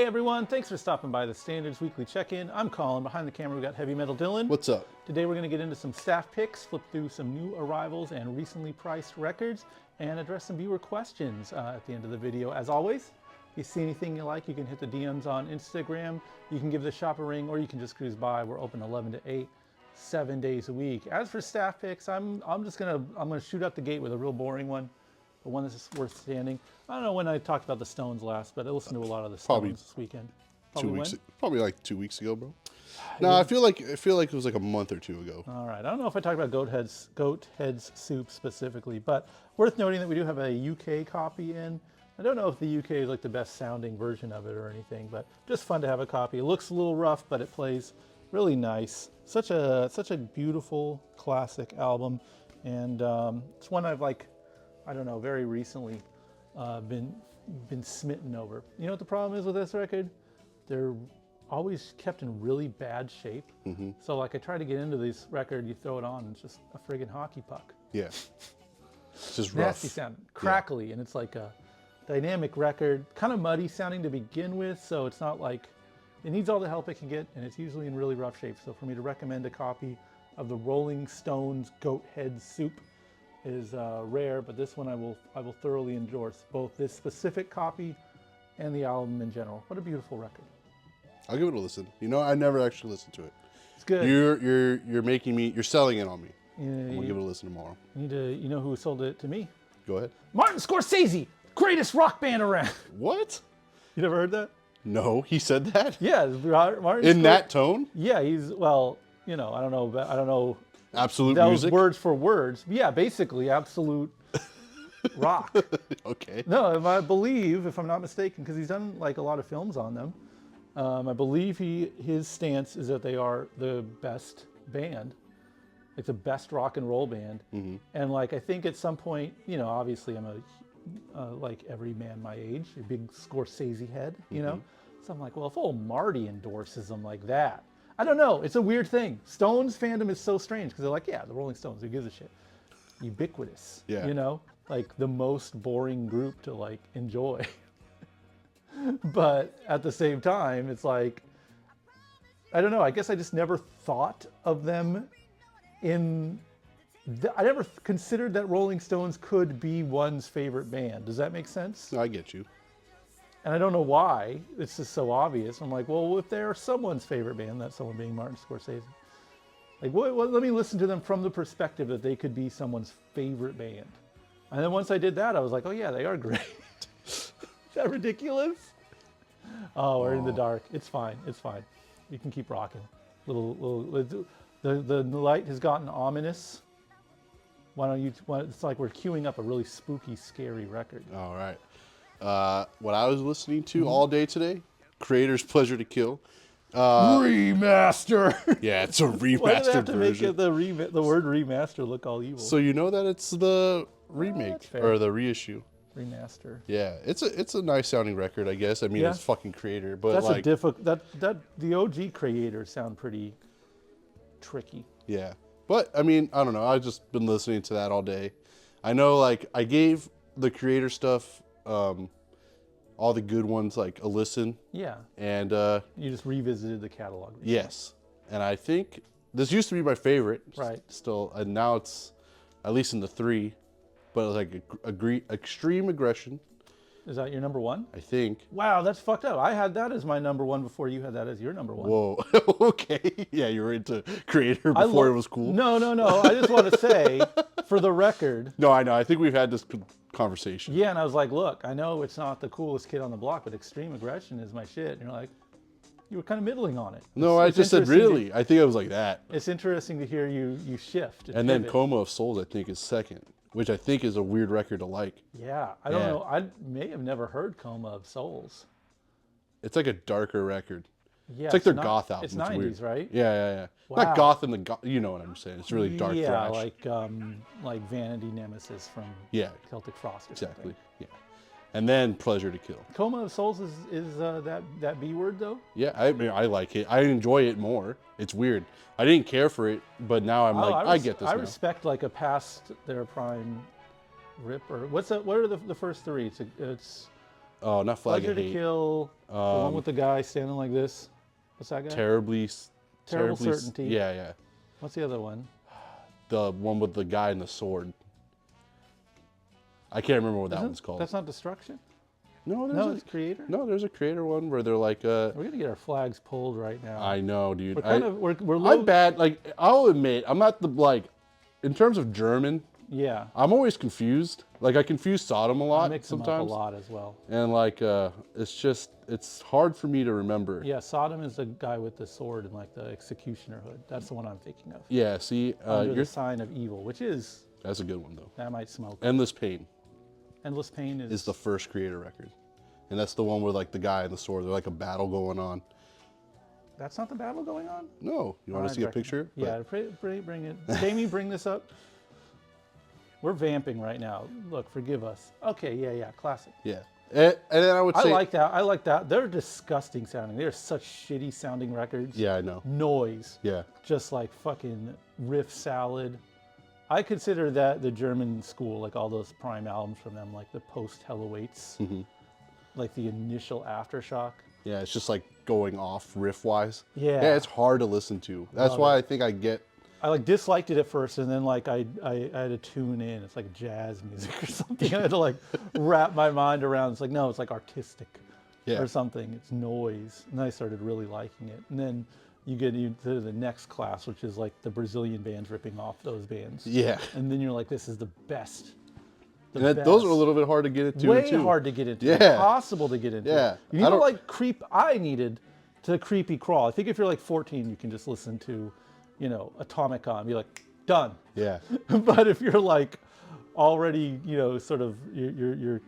everyone, thanks for stopping by the Standards Weekly Check-In. I'm Colin. Behind the camera we got Heavy Metal Dylan. What's up? Today we're going to get into some staff picks, flip through some new arrivals and recently priced records, and address some viewer questions at the end of the video. As always, if you see anything you like, you can hit the DMs on Instagram, you can give the shop a ring, or you can just cruise by. We're open 11 to 8, 7 days a week. As for staff picks, I'm gonna shoot out the gate with a real boring one. The one that's worth standing. I don't know when I talked about the Stones last, but I listened to a lot of the Stones this weekend. Probably like 2 weeks ago, bro. No, I feel like it was like a month or two ago. All right, I don't know if I talked about Goat Heads Soup specifically, but worth noting that we do have a UK copy in. I don't know if the UK is like the best sounding version of it or anything, but just fun to have a copy. It looks a little rough, but it plays really nice. Such a beautiful classic album, and it's one I've I don't know, very recently been smitten over. You know what the problem is with this record? They're always kept in really bad shape. Mm-hmm. So like I try to get into this record, you throw it on, and it's just a friggin' hockey puck. Yeah. It's just nasty rough. sound, crackly, and it's like a dynamic record, kind of muddy sounding to begin with, so it's not like, it needs all the help it can get, and it's usually in really rough shape. So for me to recommend a copy of the Rolling Stones Goat Head Soup is rare, but this one I will thoroughly endorse, both this specific copy and the album in general. What a beautiful record. I'll give it a listen. You know, I never actually listened to it. It's good. You're selling it on me. Yeah, I'm gonna give it a listen tomorrow. You know who sold it to me? Go ahead. Martin Scorsese, greatest rock band around. What? You never heard that? No, he said that? Yeah, Martin. In that tone? Yeah, I don't know. Absolute that music? Was words for words. Yeah, basically absolute rock. Okay. No, I believe, if I'm not mistaken, because he's done like a lot of films on them. I believe his stance is that they are the best band, like the best rock and roll band. Mm-hmm. And like I think at some point, obviously I'm like every man my age, a big Scorsese head, you know. So I'm like, well, if old Marty endorses them like that. I don't know. It's a weird thing. Stones fandom is so strange because they're like, yeah, the Rolling Stones, who gives a shit? Ubiquitous. Yeah. Like the most boring group to like enjoy. But at the same time, it's like, I don't know. I guess I just never thought of them I never considered that Rolling Stones could be one's favorite band. Does that make sense? I get you. And I don't know why. It's just so obvious. I'm like, well, if they're someone's favorite band, that someone being Martin Scorsese, like, let me listen to them from the perspective that they could be someone's favorite band. And then once I did that, I was like, oh yeah, they are great. Is that ridiculous? Oh, we're in the dark. It's fine. It's fine. You can keep rocking. The light has gotten ominous. It's like we're queuing up a really spooky, scary record. All right. What I was listening to all day today, Creator's Pleasure to Kill. Remaster. Yeah, it's a remastered Why do they have to version. make the word remaster look all evil? So you know that it's the remake or the reissue. Remaster. Yeah, it's a nice sounding record, I guess. I mean, it's fucking Creator, but that's like a difficult. That the OG Creators sound pretty tricky. Yeah, but I mean, I don't know. I've just been listening to that all day. I know, like, I gave the Creator stuff, all the good ones, like a listen. Yeah. And you just revisited the catalog. Recently. Yes, and I think this used to be my favorite. Right. Still, and now it's at least in the 3. But it was like Extreme Aggression. Is that your number 1? I think. Wow, that's fucked up. I had that as my number 1 before you had that as your number 1. Whoa. Okay. Yeah, you were into Creator before it was cool. No. I just want to say, for the record. No, I know. I think we've had this conversation. Yeah, and I was like, look, I know it's not the coolest kid on the block, but Extreme Aggression is my shit. And you're like, you were kind of middling on it. No, I just said really. I think I was like that. It's interesting to hear you shift. And then Coma of Souls, I think, is second. Which I think is a weird record to like. Yeah, I don't know. I may have never heard Coma of Souls. It's like a darker record. Yeah, it's like their goth album. It's 90s, weird. right? Yeah. Wow. Not goth in the you know what I'm saying. It's really dark thrash. Yeah, like Vanity Nemesis from Celtic Frost or something. Yeah. And then Pleasure to Kill. Coma of Souls is that B word though? Yeah, I mean, I like it. I enjoy it more. It's weird. I didn't care for it, but now I'm I get this. I respect like a past their prime rip or what are the first 3? It's Oh, not Flag Pleasure of to Hate. Kill. The one with the guy standing like this. What's that guy? Terribly. Terrible terribly, Certainty. Yeah, yeah. What's the other one? The one with the guy and the sword. I can't remember what that one's called. That's not Destruction? No, No, it's Creator? No, there's a Creator one where they're like, We're going to get our flags pulled right now. I know, dude. We're low. I'm bad. Like, I'll admit, I'm not the, like, in terms of German, Yeah. I'm always confused. Like, I confuse Sodom a lot I mix them sometimes. up a lot as well. And, like, it's hard for me to remember. Yeah, Sodom is the guy with the sword and, like, the executioner hood. That's the one I'm thinking of. Yeah, see, Under the Sign of Evil, which is... That's a good one, though. That might smoke. Endless Pain Endless Pain is the first Creator record. And that's the one with, like, the guy and the sword. There's, like, a battle going on. That's not the battle going on? No. You want to see a picture? Yeah, bring it. Jamie, bring this up. We're vamping right now. Look, forgive us. Okay, yeah, classic. Yeah. And then I would say... I like that. They're disgusting sounding. They're such shitty sounding records. Yeah, I know. Noise. Yeah. Just like fucking riff salad. I consider that the German school, like all those prime albums from them, like the post Hell Awaits, like the initial Aftershock. Yeah, it's just like going off riff-wise. Yeah. Yeah, it's hard to listen to. That's why I think I like disliked it at first, and then like I had to tune in. It's like jazz music or something. I had to like wrap my mind around. It's like, no, it's like artistic or something. It's noise. And I started really liking it. And then you get into the next class, which is like the Brazilian bands ripping off those bands. Yeah. And then you're like, this is the best. Those are a little bit hard to get into. Way hard to get into. Yeah. Impossible to get into. Yeah. You need to like I needed to creepy crawl. I think if you're like 14, you can just listen to, you know, Atomicon and be like, done. Yeah. But if you're like already, you know, sort of you're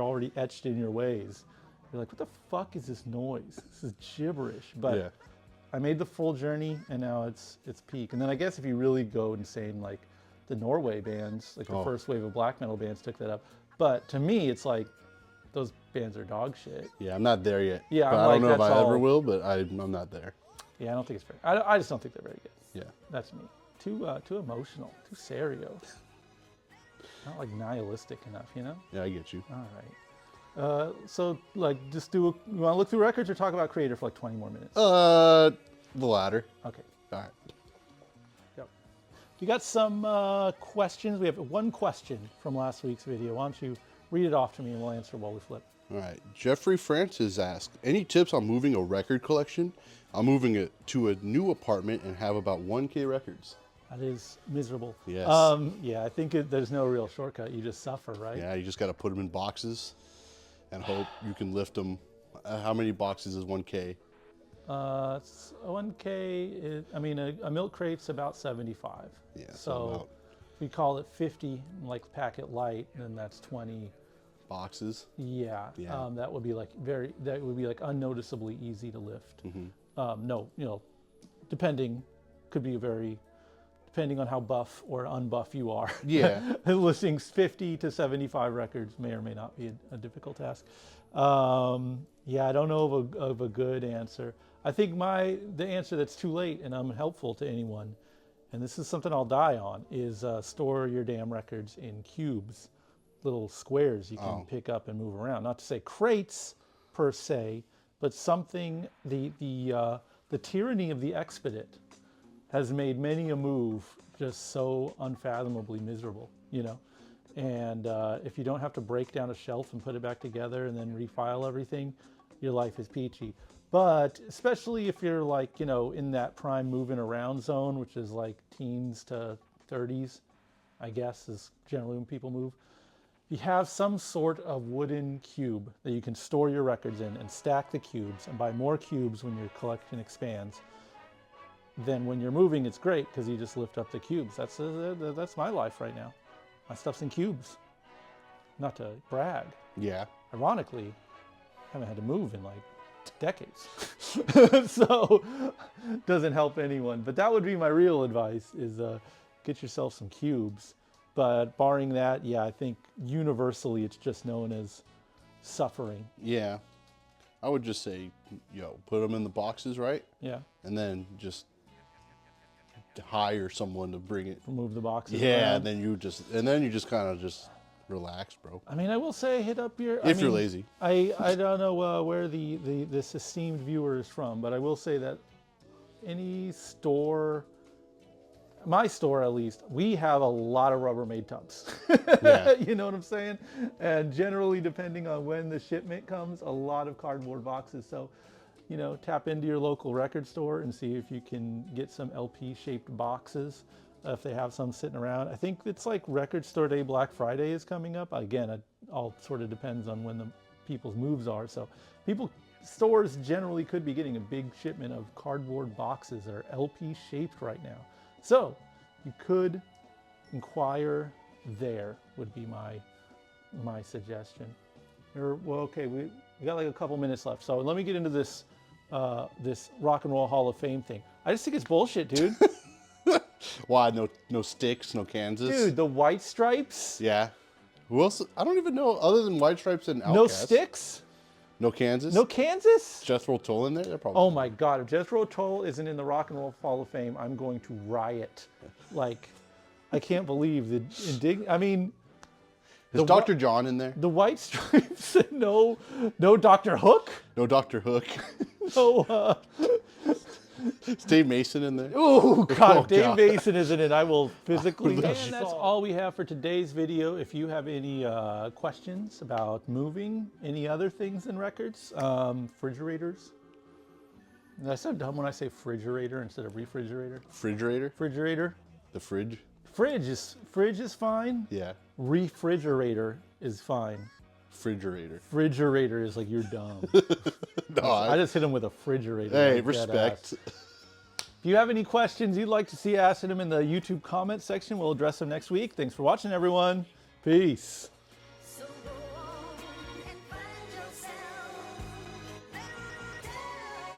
already etched in your ways, you're like, what the fuck is this noise? This is gibberish. But I made the full journey, and now it's peak. And then I guess if you really go insane, like the Norway bands, like the first wave of black metal bands took that up. But to me, it's like those bands are dog shit. Yeah, I'm not there yet. Yeah, but I don't know if I ever will, but I'm not there. Yeah, I don't think it's very. I just don't think they're very good. Yeah, that's me. Too emotional, too serio. Not like nihilistic enough, you know? Yeah, I get you. All right. So like, just you want to look through records or talk about Creator for like 20 more minutes? The latter. Okay. All right. Yep. We got some questions. We have one question from last week's video. Why don't you read it off to me and we'll answer while we flip. All right. Jeffrey Francis asked, any tips on moving a record collection? I'm moving it to a new apartment and have about 1K records. That is miserable. Yes. Yeah, I think there's no real shortcut. You just suffer, right? Yeah, you just got to put them in boxes and hope you can lift them. How many boxes is 1K? 1K is, I mean, a milk crate's about 75. Yeah. So if we call it 50, like packet light, then that's 20 boxes. Yeah. That would be like unnoticeably easy to lift. No, you know, depending on how buff or unbuff you are. Yeah. Listing 50 to 75 records may or may not be a difficult task. Yeah, I don't know of a good answer. I think the answer that's too late and unhelpful to anyone, and this is something I'll die on, is store your damn records in cubes, little squares you can pick up and move around. Not to say crates per se, but something, the tyranny of the expedite has made many a move just so unfathomably miserable, you know? And if you don't have to break down a shelf and put it back together and then refile everything, your life is peachy. But especially if you're like, you know, in that prime moving around zone, which is like teens to 30s, I guess is generally when people move. You have some sort of wooden cube that you can store your records in and stack the cubes and buy more cubes when your collection expands. Then when you're moving, it's great because you just lift up the cubes. That's my life right now. My stuff's in cubes. Not to brag. Yeah. Ironically, I haven't had to move in like decades. So doesn't help anyone. But that would be my real advice is get yourself some cubes. But barring that, yeah, I think universally it's just known as suffering. Yeah. I would just say, put them in the boxes, right? Yeah. And then just hire someone to bring it. Remove the boxes. Yeah, around. and then you just kind of just relax, bro. I mean, I will say hit up your... If you're lazy. I don't know where this esteemed viewer is from, but I will say that any store, my store at least, we have a lot of Rubbermaid tubs. Yeah. You know what I'm saying? And generally, depending on when the shipment comes, a lot of cardboard boxes. So, you know, tap into your local record store and see if you can get some LP-shaped boxes. If they have some sitting around. I think it's like Record Store Day, Black Friday is coming up. Again, it all sort of depends on when the people's moves are. So stores generally could be getting a big shipment of cardboard boxes that are LP shaped right now. So you could inquire there would be my suggestion. Well, okay, we got like a couple minutes left. So let me get into this this Rock and Roll Hall of Fame thing. I just think it's bullshit, dude. Why? No sticks, no Kansas? Dude, the White Stripes? Yeah. Who else? I don't even know, other than White Stripes and Outkast. No sticks? No Kansas? No Kansas? Jethro Tull in there? They're probably... Oh my God, if Jethro Tull isn't in the Rock and Roll Hall of Fame, I'm going to riot. Like, I can't believe the I mean... Is Dr. John in there? The White Stripes, no Dr. Hook? No Dr. Hook? No, Is Dave Mason in there? oh God, Oh, if Dave God. Mason isn't it, I will physically. And And that's all we have for today's video. If you have any questions about moving, any other things in records, refrigerators. And I sound dumb when I say refrigerator instead of refrigerator. Refrigerator? Refrigerator. The fridge? Fridge is fine. Yeah. Refrigerator is fine. Refrigerator. Refrigerator is like you're dumb. No, I just hit him with a refrigerator. Hey, like respect. If you have any questions you'd like to see asked, hit them in the YouTube comment section. We'll address them next week. Thanks for watching, everyone. Peace.